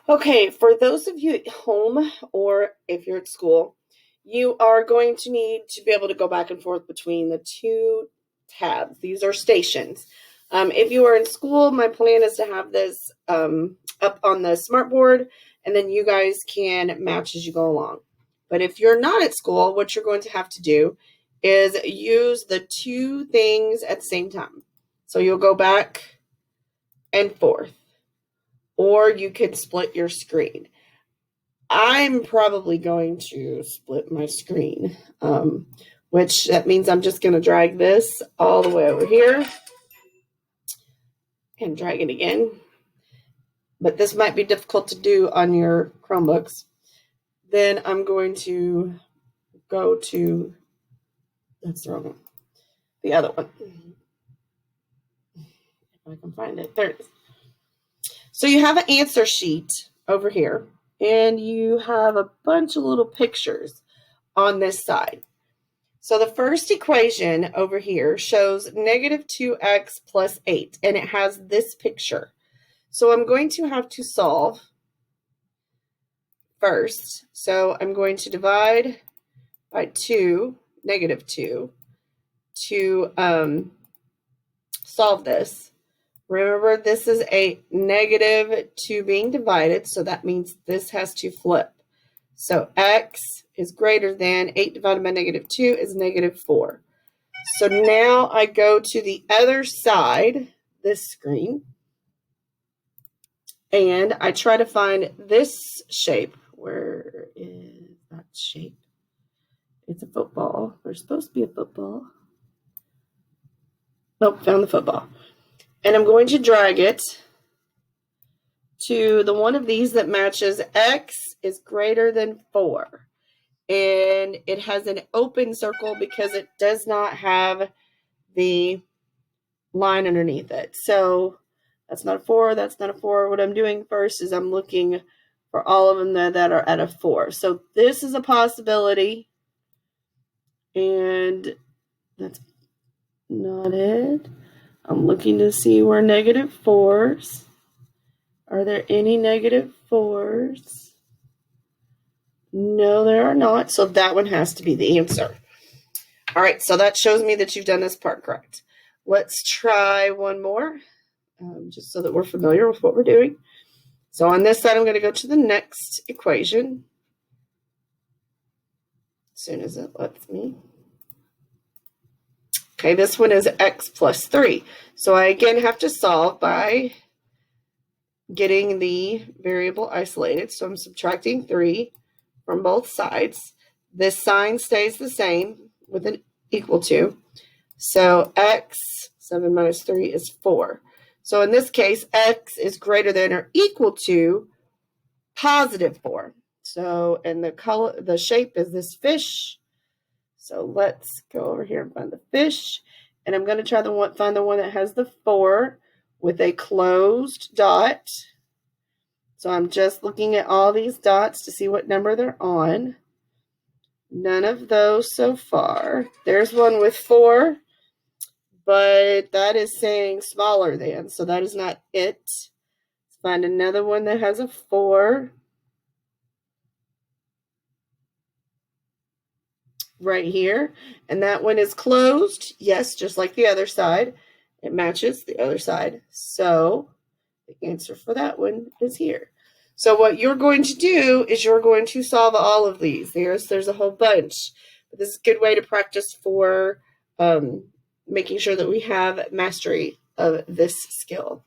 Okay, for those of you at home or if you're at school, you are going to need to be able to go back and forth between the two tabs. These are stations. If you are in school, my plan is to have this up on the smartboard, and then you guys can match as you go along. But if you're not at school, what you're going to have to do is use the two things at the same time. So you'll go back and forth, or you could split your screen. I'm probably going to split my screen, which that means I'm just going to drag this all the way over here and drag it again. But this might be difficult to do on your Chromebooks. Then I'm going to go to, that's the wrong one, the other one. If I can find it. There it is. So you have an answer sheet over here, and you have a bunch of little pictures on this side. So the first equation over here shows negative 2x plus 8, and it has this picture. So I'm going to have to solve first. So I'm going to divide by 2, negative 2, to solve this. Remember, this is a negative 2 being divided, so that means this has to flip. So x is greater than 8 divided by negative 2 is negative 4. So now I go to the other side, this screen, and I try to find this shape. Where is that shape? It's a football. There's supposed to be a football. Nope, found the football. And I'm going to drag it to the one of these that matches x is greater than 4. And it has an open circle because it does not have the line underneath it. So that's not a 4, that's not a 4. What I'm doing first is I'm looking for all of them that are at a 4. So this is a possibility. And that's not it. I'm looking to see where negative 4s. Are there any negative 4s? No, there are not. So that one has to be the answer. All right, so that shows me that you've done this part correct. Let's try one more, just so that we're familiar with what we're doing. So on this side, I'm going to go to the next equation as soon as it lets me. Okay, this one is x plus 3. So I again have to solve by getting the variable isolated. So I'm subtracting 3 from both sides. This sign stays the same with an equal to. So x, 7 minus 3 is 4. So in this case, x is greater than or equal to positive 4. So, and the shape is this fish. So let's go over here and find the fish. And I'm going to try to find the one that has the 4 with a closed dot. So I'm just looking at all these dots to see what number they're on. None of those so far. There's one with 4, but that is saying smaller than, so that is not it. Let's find another one that has a 4. Right here, and that one is closed. Yes, just like the other side. It matches the other side. So the answer for that one is here. So what you're going to do is you're going to solve all of these. There's a whole bunch. But this is a good way to practice for making sure that we have mastery of this skill.